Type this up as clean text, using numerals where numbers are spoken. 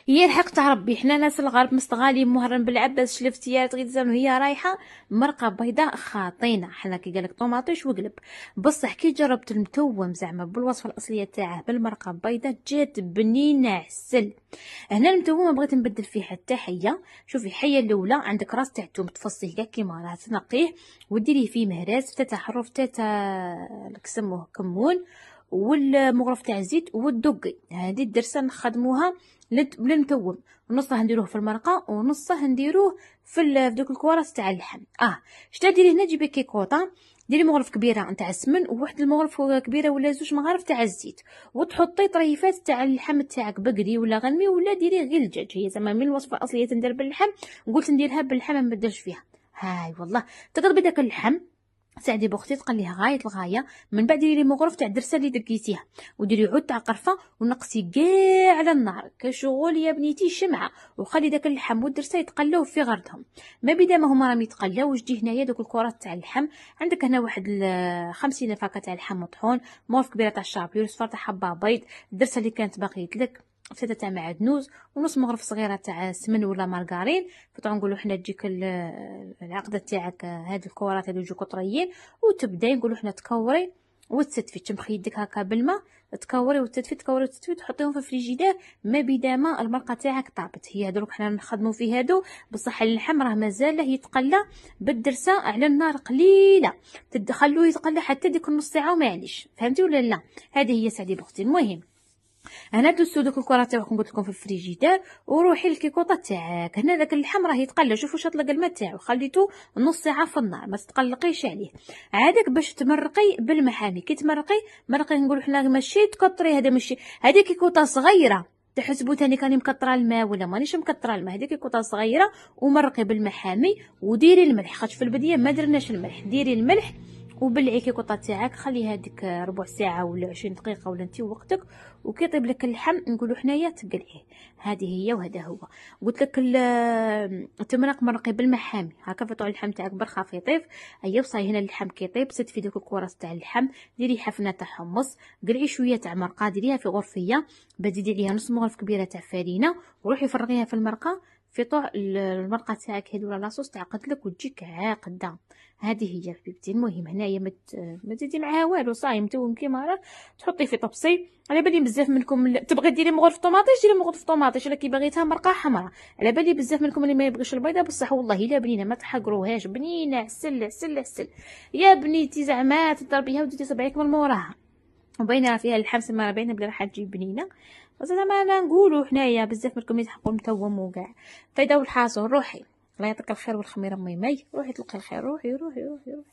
هي الحق تاع ربي، حنا ناس الغرب مستغالين مهرن بالعباس شلفتيات غير زمان وهي رايحه مرقه بيضاء خاطينه، حنا كي قالك طوماطيش وقلب. بصح كي جربت المتوم زعما بالوصفه الاصليه تاعه بالمرقه بيضاء جات بنينه عسل. هنا المتوم بغيت نبدل فيه حتى حيه. شوفي الحيه الاولى عندك راس تاع الثوم تفصيه كاع كيما راه تنقيه وديريه فيه مهراس فتاتا حروف تاتا كسموه كمون والمغرف تاع الزيت والدقي. هذه الدرسه نخدموها للمتوم، نصه نديروه في المرقه ونصه نديروه في دوك الكوارص تاع اللحم. شتا ديري هنا جيبي كيكوطه، ديري مغرف كبيره نتاع السمن وواحد المغرف كبيره ولا زوج مغارف تاع الزيت، وتحطي طريفات تاع اللحم تاعك بقري ولا غنمي ولا ديري غير الدجاج. هي زعما من الوصفه الاصليه تندير باللحم، قلت نديرها باللحم ما نبدلش فيها. هاي والله تقربي داك اللحم ساعدي بوختي تقليه غايه الغايه، من بعد ديري مغرف تاع الدرسه اللي دقيتيها وديري عود تاع قرفه ونقصي كاع على النار كشغل يا بنيتي شمعه، وخلي داك اللحم والدرسه يتقلاو في غردهم. ما بدا ما هما راهم يتقلاو وجدي هنايا دوك الكرات تاع اللحم. عندك هنا واحد 50 فاكهه تاع اللحم مطحون، مغرف كبيره تاع الشابيور، صفار تاع حبه بيض، الدرسه اللي كانت باقيت لك، فتة تاع معدنوس، ونص مغرف صغيره تاع سمن ولا مارغرين. فتعال نقولوا حنا تجيك العقده تاعك هاد الكرات هادو يجوا قطريين، وتبداي نقولوا حنا تكوري وتستفي تمخي يدك هكا بالماء، تكوري وتستفي تكوري وتستفي تحطيهم في الفريجيدير ما بدا ما المرقه تاعك طابت. هي هذوك حنا نخدموا في هادو، بصح اللحم راه مازال يتقلى بالدرسه على النار قليله، تدخلوه يتقلى حتى ديك النص ساعه ومعليش. فهمتي ولا لا؟ هذه هي سعدي بختي. المهم هنا دوزتو دوك الكرات تاعكم قلت لكم في الفريجيدير، وروحي للكيكوطه تاعك. هنا داك اللحم راه يتقلى، شوفوا شطلق الماء تاعو، خليتو نص ساعه في النار ما تقلقيش عليه. عادك باش تمرقي بالمحامي، كي تمرقي مرقي نقولوا حنا ماشي تكطري، هذا ماشي، هذه كيكوطه صغيره تحسبوا تاني كاني مكطره الماء ولا مانيش مكطره الماء، هذيك كيكوطه صغيره ومرقي بالمحامي وديري الملح، خاطش في البديه ما درناش الملح، ديري الملح وبلعي كيكوطه تاعك، خليها هذيك ربع ساعه ولا 20 دقيقه ولا انت وقتك، وكي يطيب لك اللحم نقولوا حنايا تقلعيه. هذه هي وهذا هو. قلت لك تمرق مرقي بالمحامي هكا فتوع اللحم تاعك برخاف يطيب. ايا وصاي هنا اللحم كيطيب ست في دوك الكراس تاع اللحم، ديري حفنه تاع حمص، قلعي شويه تاع مرقه ديريها في غرفيه، بدي عليها نص مغرف كبيره تاع فرينه وروحي فرغيها في المرقه في طوع المرقه تاعك هذو ولا لاصوص تعقد لك وتجيك عاقده. هذه هي حبيبتي. المهم هنايا ما تزيدي معاها والو، صاي متوم كيما راه تحطي في طبسي. على بالي بزاف منكم تبغي ديري مغرف طوماطيش ديري مغرف طوماطيش، الا كي بغيتها مرقه حمراء. على بالي بزاف منكم اللي ما يبغيش البيضه، بصح والله الا بنينه ما تحقروهاش، بنينه عسل عسل عسل يا بنيتي، زعما تضربيها وديتي صبعيك من موراها وباينه راه فيها اللحم سما راه باينه بلي راح تجيب بنينه. بس زعما انا نقولوا حنايا بزاف منكم يتحقوا المتوم وكاع. فايده والحاصل روحي الله يعطيك الخير والخميره مي روحي تلقي الخير، روحي روحي روحي روحي.